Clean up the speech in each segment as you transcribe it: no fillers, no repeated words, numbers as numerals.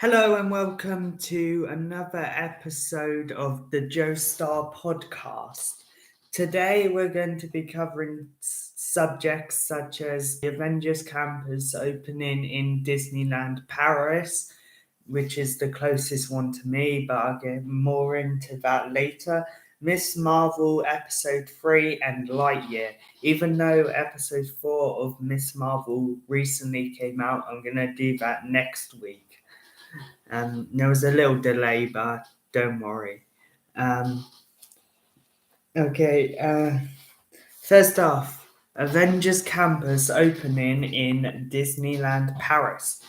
Hello and welcome to another episode of the Joestar Podcast. Today we're going to be covering subjects such as the Avengers campus opening in Disneyland Paris, which is the closest one to me, but I'll get more into that later. Miss Marvel Episode 3 and Lightyear. Even though Episode 4 of Miss Marvel recently came out, I'm going to do that next week. There was a little delay, but don't worry. First off, Avengers Campus opening in Disneyland Paris.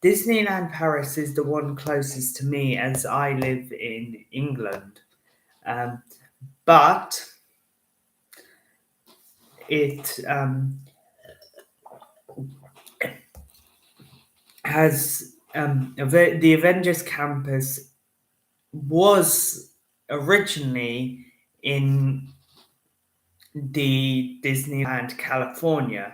Disneyland Paris is the one closest to me as I live in England. But it has the Avengers Campus was originally in the Disneyland California.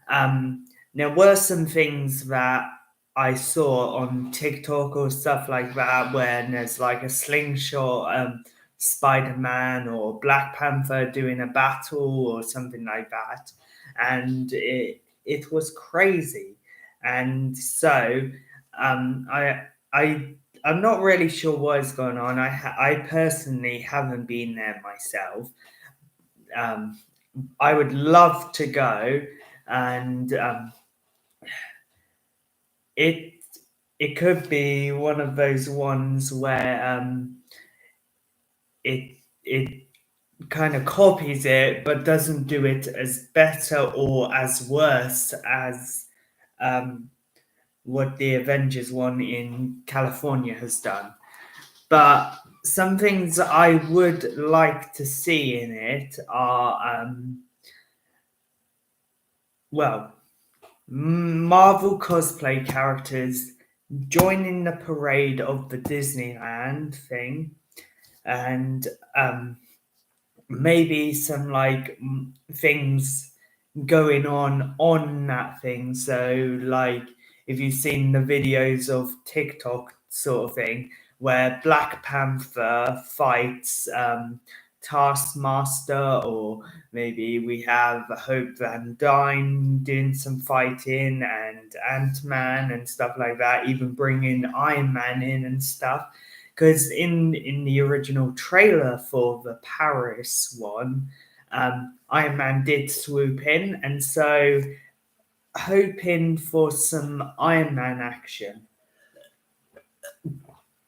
There were some things that I saw on TikTok or stuff like that where there's like a slingshot Spider-Man or Black Panther doing a battle or something like that, and it was crazy. And so I'm not really sure what is going on. I personally haven't been there myself. I would love to go, and it could be one of those ones where it kind of copies it but doesn't do it as better or as worse as what the Avengers one in California has done. But some things I would like to see in it are, Marvel cosplay characters joining the parade of the Disneyland thing, and maybe some like things going on that thing. So, like, if you've seen the videos of TikTok sort of thing, where Black Panther fights Taskmaster, or maybe we have Hope Van Dyne doing some fighting, and Ant-Man and stuff like that, even bringing Iron Man in and stuff. Because in the original trailer for the Paris one, Iron Man did swoop in, and so hoping for some Iron Man action.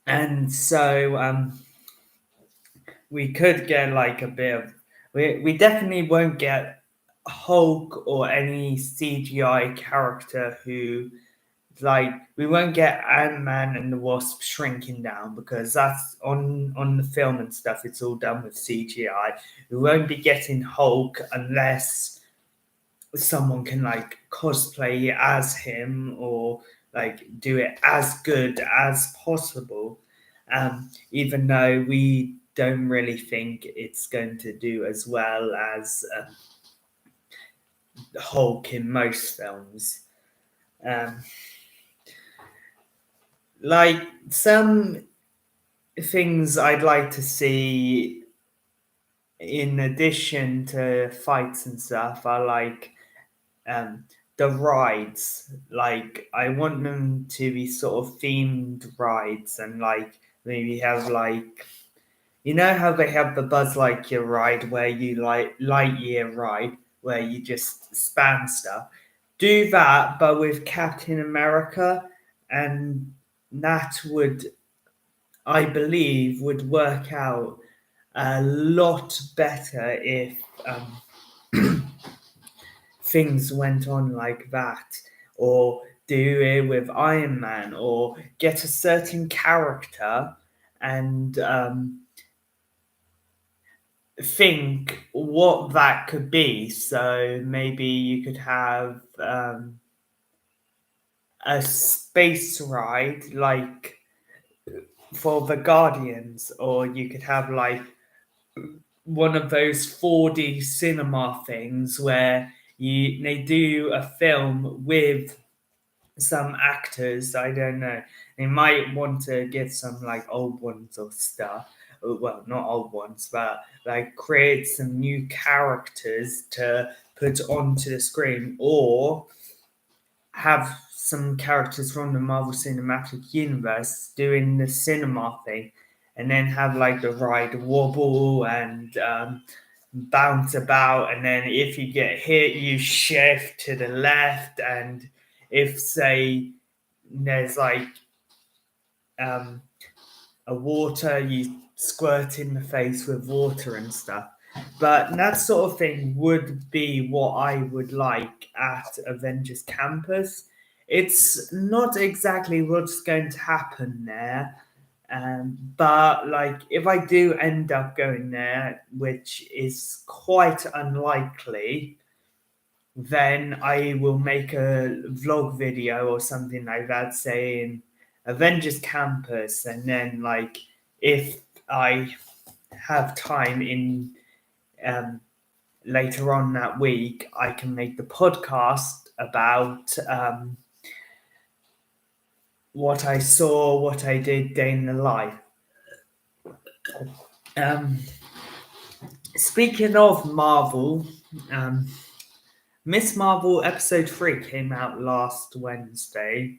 And so we could get like a bit of. We definitely won't get Hulk or any CGI character who, like, we won't get Ant-Man and the Wasp shrinking down, because that's on the film and stuff, it's all done with CGI. We won't be getting Hulk unless someone can like cosplay as him or like do it as good as possible, even though we don't really think it's going to do as well as Hulk in most films. Like, some things I'd like to see in addition to fights and stuff are like the rides. Like, I want them to be sort of themed rides, and like maybe have like, you know how they have the Buzz Lightyear ride where you like Lightyear ride where you just spam stuff. Do that, but with Captain America, and that would, I believe, would work out a lot better if things went on like that, or do it with Iron Man, or get a certain character and think what that could be. So maybe you could have a space ride like for the Guardians, or you could have like one of those 4D cinema things where they do a film with some actors. I don't know. They might want to get some like old ones or stuff. Well, not old ones, but like create some new characters to put onto the screen, or have some characters from the Marvel Cinematic Universe doing the cinema thing, and then have like the ride wobble and bounce about, and then if you get hit, you shift to the left, and if say there's like um, a water, you squirt in the face with water and stuff. But that sort of thing would be what I would like at Avengers Campus. It's not exactly what's going to happen there, but like if I do end up going there, which is quite unlikely, then I will make a vlog video or something like that saying Avengers Campus, and then like if I have time in later on that week, I can make the podcast about what I saw, what I did day in the life. Speaking of Marvel, Miss Marvel episode 3 came out last Wednesday.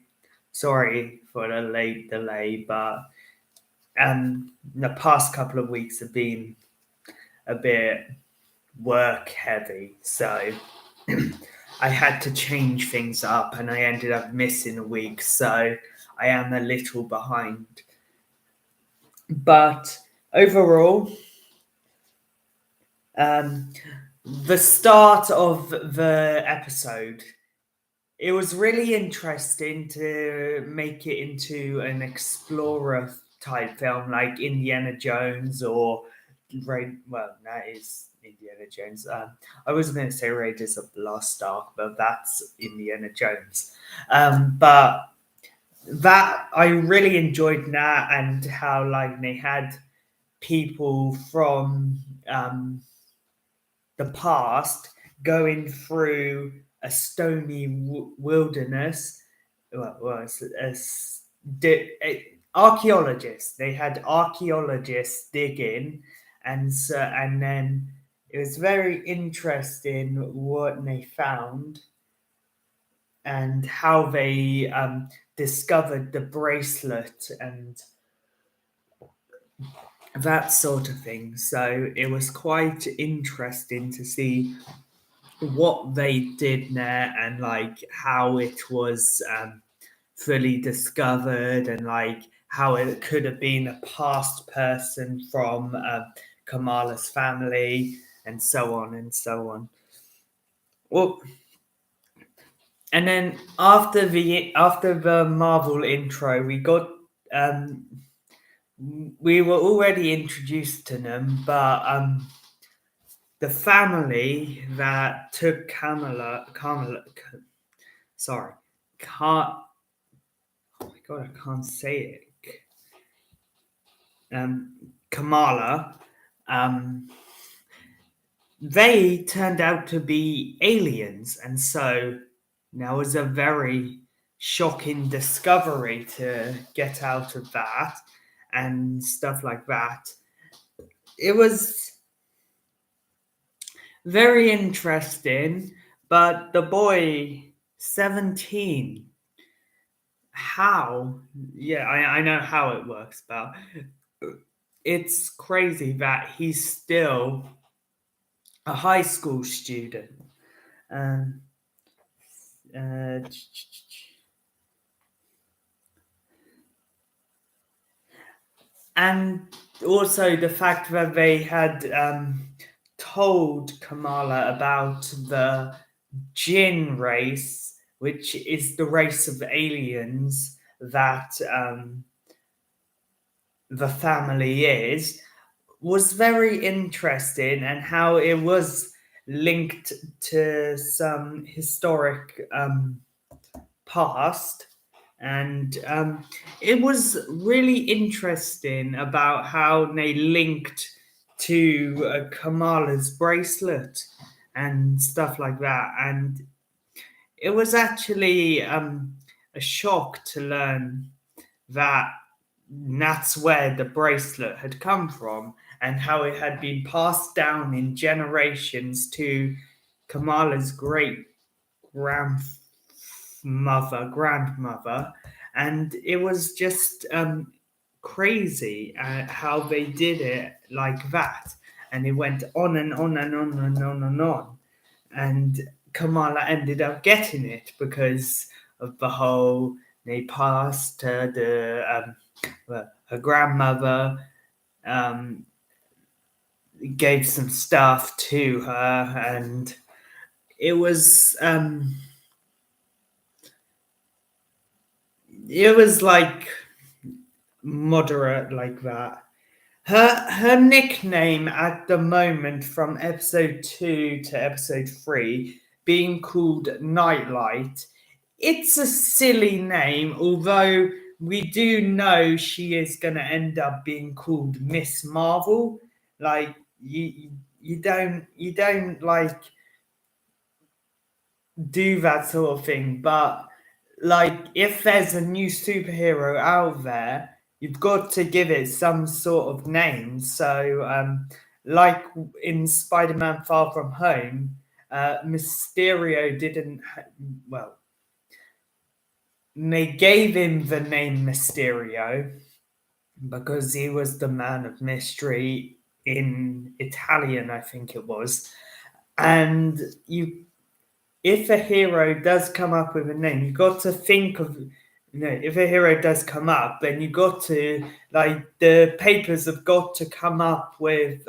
Sorry for the late delay, but the past couple of weeks have been a bit work heavy, so I had to change things up and I ended up missing a week, so I am a little behind. But overall, the start of the episode, it was really interesting to make it into an explorer type film like Indiana Jones or well, that is Indiana Jones. I was going to say Raiders of the Lost Ark, but that's Indiana Jones. But that I really enjoyed that, and how like they had people from the past going through a stony wilderness. Archaeologists. They had archaeologists digging, and then it was very interesting what they found and how they discovered the bracelet and that sort of thing. So it was quite interesting to see what they did there, and like how it was fully discovered, and like how it could have been a past person from Kamala's family, and so on and so on. Well, and then after the Marvel intro, we were already introduced to them, but the family that took sorry, can't. Oh my god, I can't say it. Kamala. They turned out to be aliens, and so that was a very shocking discovery to get out of that and stuff like that. It was very interesting, but the boy, 17, how? Yeah, I know how it works, but it's crazy that he's still a high school student. Um, and also the fact that they had told Kamala about the Jinn race, which is the race of aliens that the family is, was very interesting, and how it was linked to some historic past. And it was really interesting about how they linked to Kamala's bracelet and stuff like that. And it was actually a shock to learn that that's where the bracelet had come from and how it had been passed down in generations to Kamala's great grandmother, and it was just crazy how they did it like that, and it went on and on and on and on and on, and Kamala ended up getting it because of the whole they passed her grandmother gave some stuff to her, and it was like moderate like that. Her nickname at the moment from episode 2 to episode 3 being called Nightlight, it's a silly name, although we do know she is going to end up being called Miss Marvel. Like you don't like do that sort of thing, but like if there's a new superhero out there, you've got to give it some sort of name. So like in Spider-Man Far From Home, Mysterio didn't well, they gave him the name Mysterio because he was the man of mystery in Italian, I think it was. And if a hero does come up with a name, you got to think of, if a hero does come up, then you got to, like, the papers have got to come up with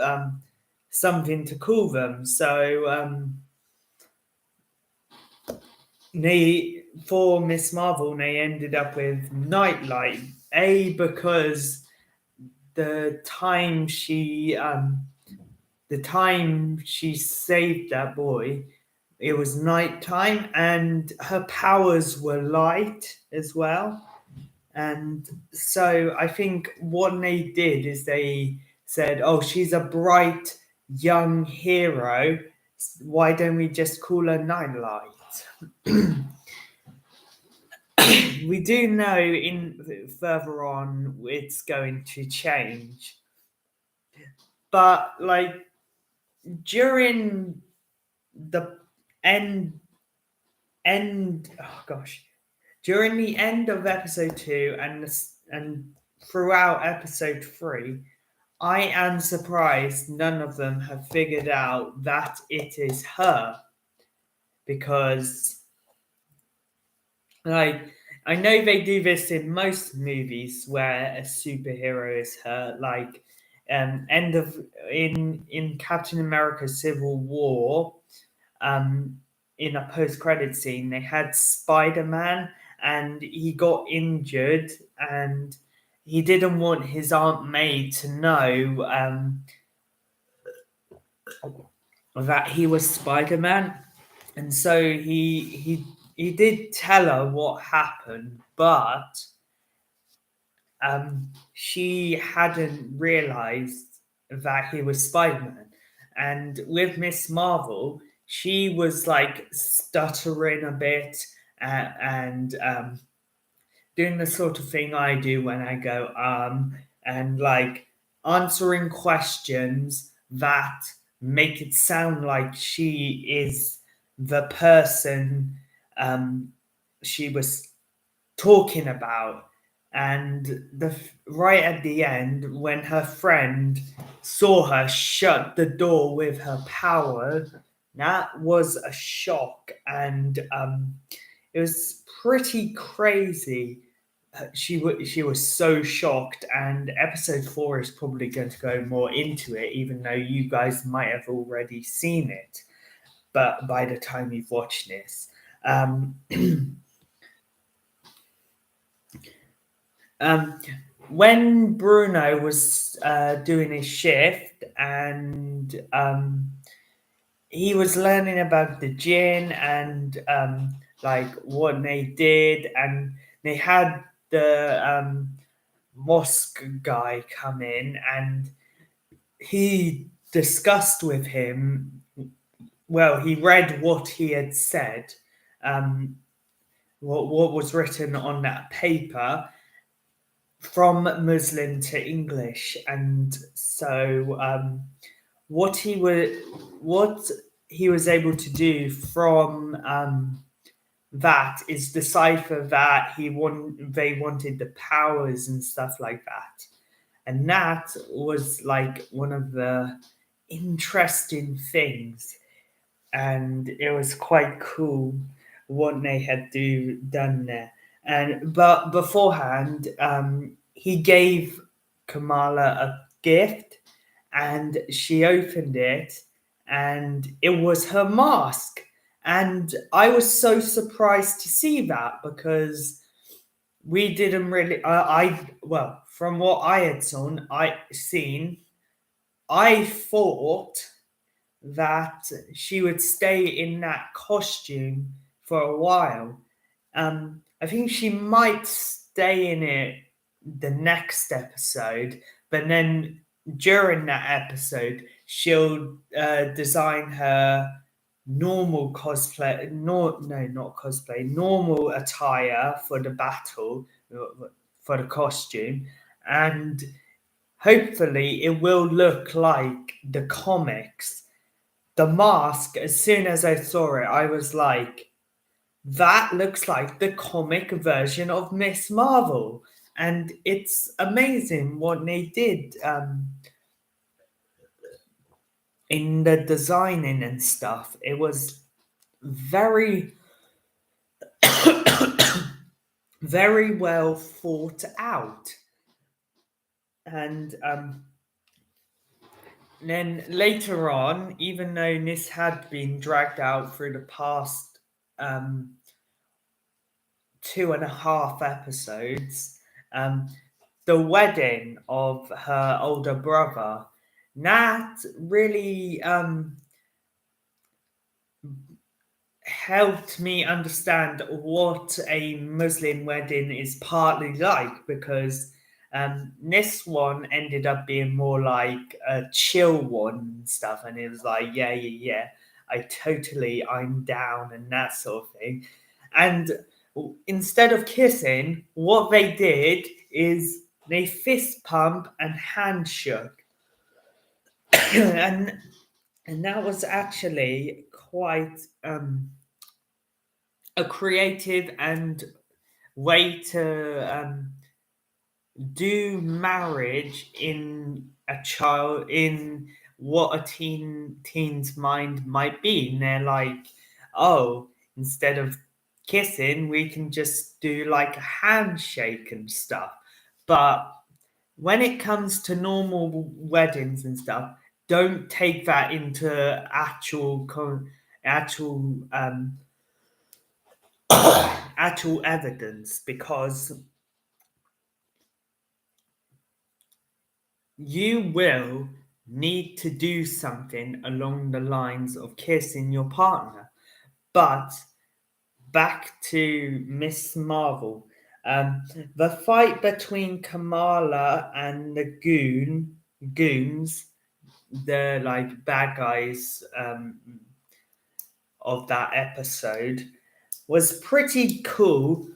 something to call them. So for Miss Marvel, they ended up with Nightlight, because the time she saved that boy, it was nighttime, and her powers were light as well. And so I think what they did is they said, oh, she's a bright young hero, why don't we just call her Nightlight? We do know in further on it's going to change, but like during the end during the end of episode 2 and throughout episode 3, I am surprised none of them have figured out that it is her, because like I know they do this in most movies where a superhero is her, like in Captain America Civil War, in a post-credit scene, they had Spider-Man and he got injured and he didn't want his Aunt May to know that he was Spider-Man. And so he did tell her what happened, but she hadn't realized that he was Spider-Man. And with Miss Marvel, she was like stuttering a bit and doing the sort of thing I do when I go and like answering questions that make it sound like she is the person she was talking about. And right at the end, when her friend saw her shut the door with her power, that was a shock, and it was pretty crazy. She was so shocked, and episode 4 is probably going to go more into it, even though you guys might have already seen it. But by the time you've watched this, when Bruno was doing his shift and he was learning about the gin and like what they did, and they had the mosque guy come in and he discussed with him, well, he read what he had said, what was written on that paper from Muslim to English, and so what he was able to do from that is decipher that they wanted the powers and stuff like that, and that was like one of the interesting things, and it was quite cool what they had done there. And but beforehand, he gave Kamala a gift, and she opened it, and it was her mask. And I was so surprised to see that because we didn't really. Well, from what I had seen, I thought that she would stay in that costume for a while. I think she might stay in it the next episode, but then during that episode, she'll design her normal cosplay, no, not cosplay, normal attire for the battle, for the costume, and hopefully it will look like the comics. The mask, as soon as I saw it, I was like, that looks like the comic version of Miss Marvel. And it's amazing what they did in the designing and stuff. It was very, very well thought out. And then later on, even though this had been dragged out through the past 2.5 episodes, the wedding of her older brother, that really helped me understand what a Muslim wedding is partly like, because this one ended up being more like a chill one and stuff, and it was like, yeah, I'm down and that sort of thing. And instead of kissing, what they did is they fist pump and handshook. and that was actually quite a creative and way to do marriage in a child, in what a teen's mind might be. And they're like, oh, instead of kissing, we can just do like a handshake and stuff. But when it comes to normal weddings and stuff, don't take that into actual actual evidence, because you will need to do something along the lines of kissing your partner. But back to Miss Marvel. The fight between Kamala and the goons, the like bad guys of that episode, was pretty cool.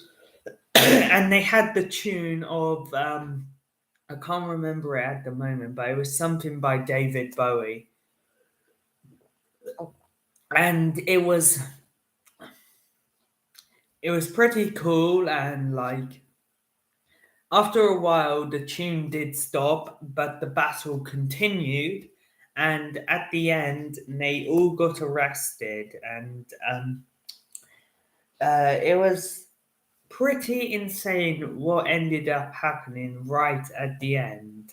And they had the tune of I can't remember it at the moment, but it was something by David Bowie. And it was pretty cool, and like after a while the tune did stop, but the battle continued, and at the end they all got arrested, and it was pretty insane what ended up happening right at the end,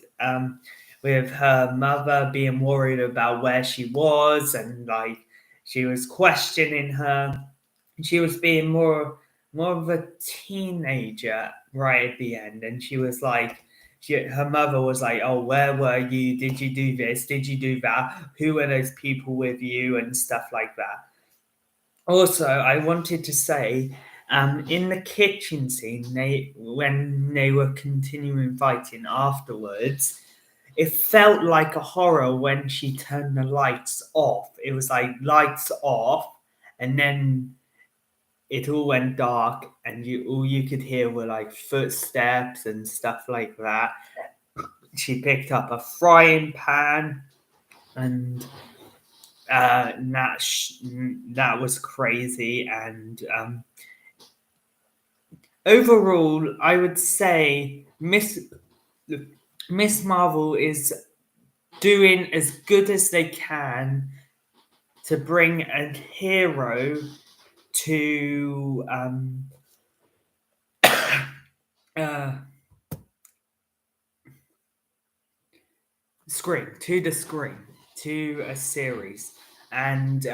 with her mother being worried about where she was, and like she was questioning her. She was being more of a teenager right at the end, and she was like, her mother was like, oh, where were you, did you do this, did you do that, who were those people with you, and stuff like that. Also, I wanted to say, in the kitchen scene, when they were continuing fighting afterwards, it felt like a horror when she turned the lights off. It was like lights off, and then it all went dark, and all you could hear were like footsteps and stuff like that. She picked up a frying pan, and that was crazy. And overall, I would say Miss Marvel is doing as good as they can to bring a hero to the screen, to a series. And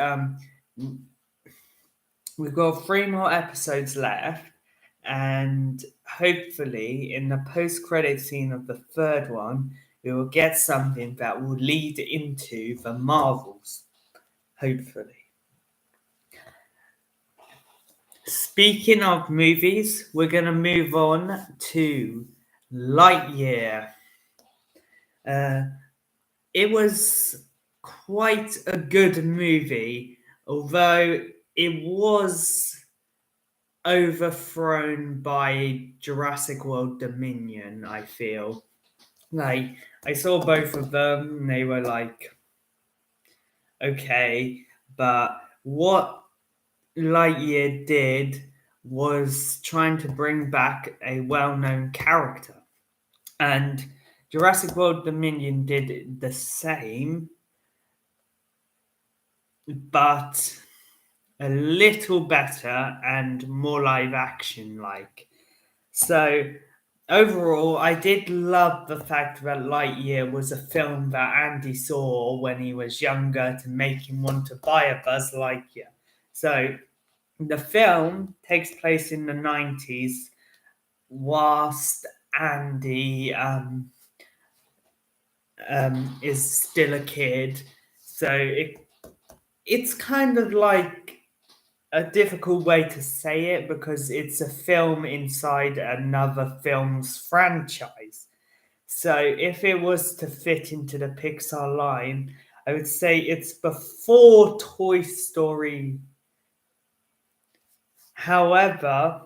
we've got 3 more episodes left, and hopefully in the post-credit scene of the 3rd one, we will get something that will lead into the Marvels, hopefully. Speaking of movies, we're going to move on to Lightyear. It was quite a good movie, although it was overthrown by Jurassic World Dominion, I feel. Like, I saw both of them, and they were like, okay, but what Lightyear did was trying to bring back a well-known character. And Jurassic World Dominion did the same, but a little better and more live action like. So overall, I did love the fact that Lightyear was a film that Andy saw when he was younger to make him want to buy a Buzz Lightyear. So the film takes place in the 90s, whilst Andy is still a kid. So it's kind of like a difficult way to say it, because it's a film inside another film's franchise. So if it was to fit into the Pixar line, I would say it's before Toy Story. However,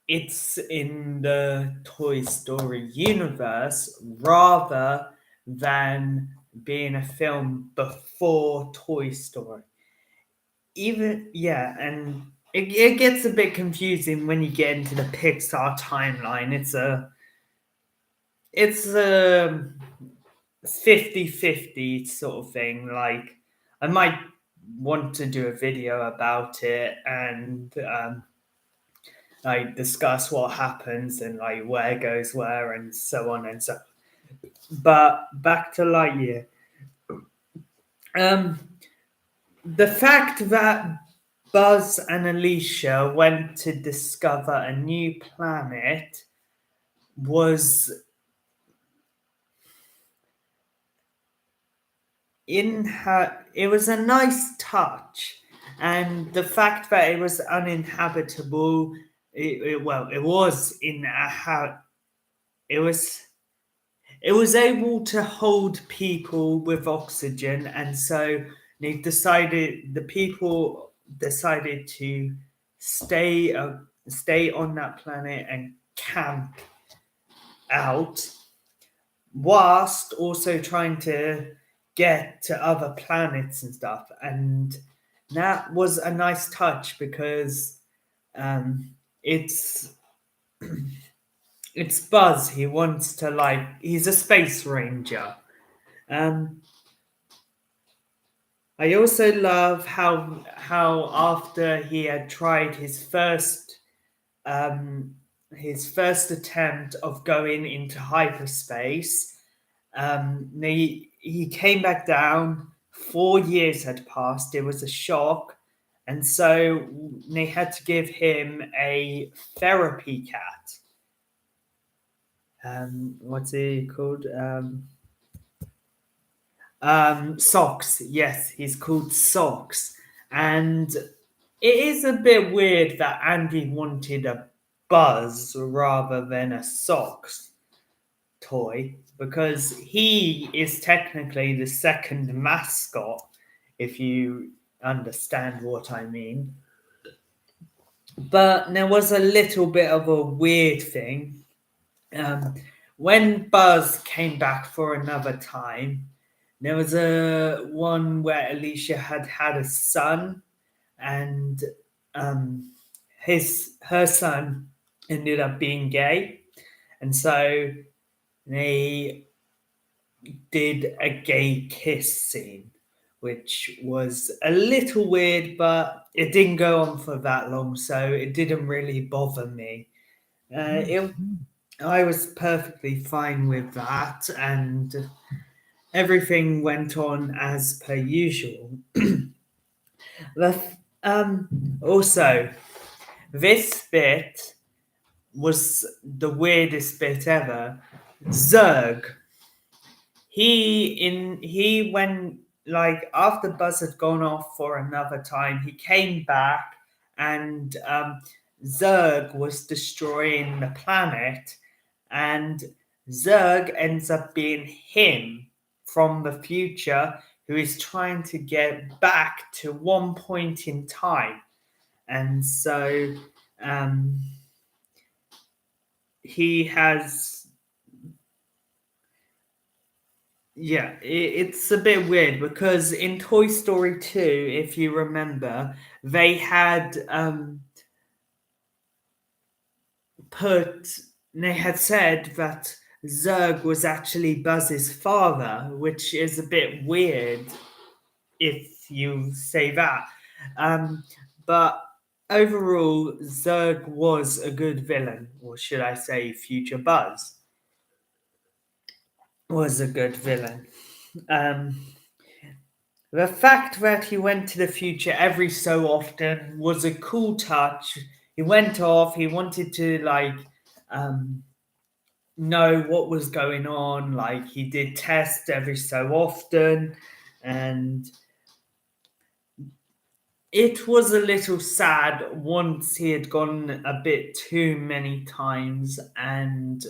it's in the Toy Story universe rather than being a film before Toy Story. And it gets a bit confusing when you get into the Pixar timeline. It's a 50-50 sort of thing. Like, I might want to do a video about it and like discuss what happens and like where goes where and so on and so on. But back to Lightyear. The fact that Buzz and Alicia went to discover a new planet was it was a nice touch, and the fact that it was uninhabitable, it was able to hold people with oxygen, and so the people decided to stay on that planet and camp out, whilst also trying to get to other planets and stuff. And that was a nice touch, because it's Buzz. He wants to, he's a space ranger. I also love how after he had tried his first attempt of going into hyperspace, he came back down. 4 years had passed. It was a shock, and so they had to give him a therapy cat. What's he called? Socks. Yes, he's called Socks. And it is a bit weird that Andy wanted a Buzz rather than a Socks toy, because he is technically the second mascot, if you understand what I mean. But there was a little bit of a weird thing. When Buzz came back for another time, there was a one where Alicia had a son, and um, her son ended up being gay, and so they did a gay kiss scene, which was a little weird, but it didn't go on for that long, so it didn't really bother me. I was perfectly fine with that, and everything went on as per usual. The, also, this bit was the weirdest bit ever. Zerg. He went, like, after Buzz had gone off for another time, he came back, and Zerg was destroying the planet, and Zerg ends up being him from the future, who is trying to get back to one point in time. And so he has, yeah, it's a bit weird because in Toy Story 2, if you remember, they had said that Zurg was actually Buzz's father, which is a bit weird if you say that. But overall, Zurg was a good villain, or should I say, future Buzz was a good villain. The fact that he went to the future every so often was a cool touch. He went off, he wanted to, like, know what was going on. Like, he did tests every so often, and it was a little sad once he had gone a bit too many times, and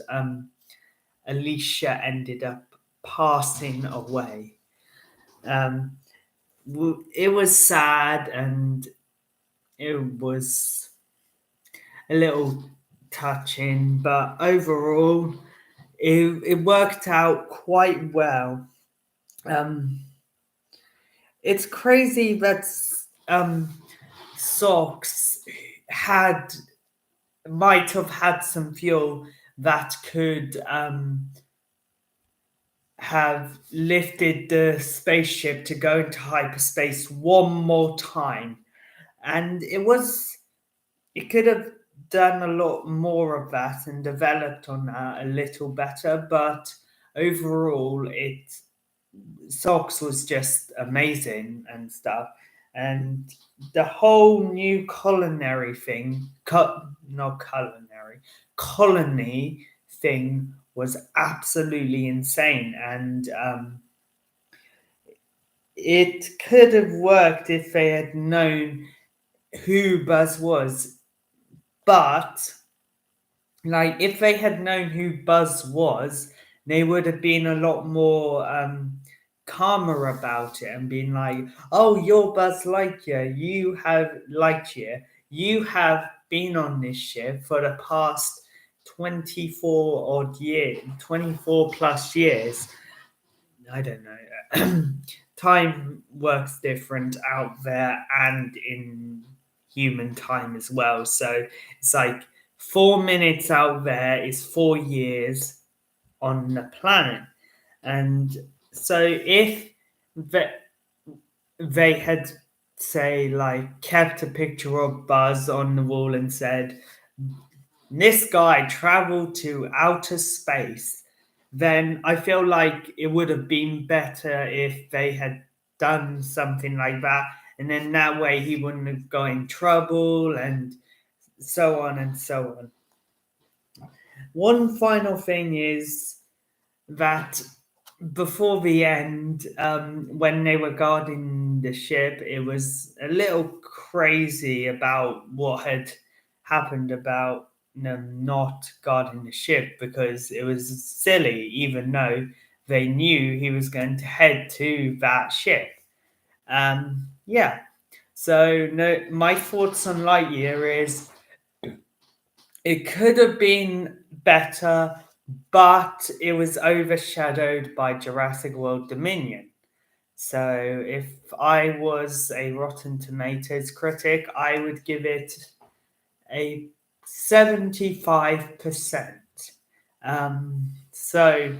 Alicia ended up passing away. It was sad, and it was a little touching, but overall, it worked out quite well. It's crazy that Socks might have had some fuel that could have lifted the spaceship to go into hyperspace one more time, and it could have done a lot more of that and developed on that a little better, but overall Socks was just amazing and stuff. And the whole new culinary thing, not culinary, colony thing was absolutely insane. And it could have worked if they had known who Buzz was. But, like, if they had known who Buzz was, they would have been a lot more calmer about it and been like, "Oh, you're Buzz Lightyear. You have been on this ship for the past 24 plus years." I don't know. Time works different out there and in human time as well. So it's like 4 minutes out there is 4 years on the planet. And so if they had, say, like, kept a picture of Buzz on the wall and said, "This guy traveled to outer space," then I feel like it would have been better if they had done something like that. And then that way he wouldn't have got in trouble and so on and so on. One final thing is that before the end, when they were guarding the ship, it was a little crazy about what had happened about them not guarding the ship, because it was silly, even though they knew he was going to head to that ship. Yeah. So no, my thoughts on Lightyear is it could have been better, but it was overshadowed by Jurassic World Dominion. So if I was a Rotten Tomatoes critic, I would give it a 75%. So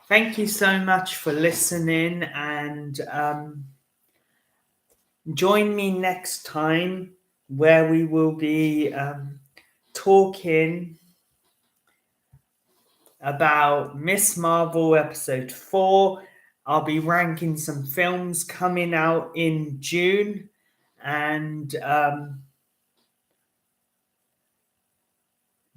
thank you so much for listening, and join me next time where we will be talking about Miss Marvel episode 4. I'll be ranking some films coming out in June, and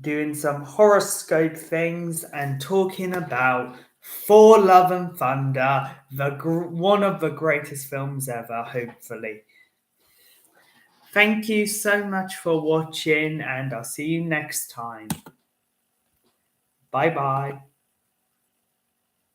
doing some horoscope things and talking about For Love and Thunder, one of the greatest films ever, hopefully. Thank you so much for watching, and I'll see you next time. Bye bye.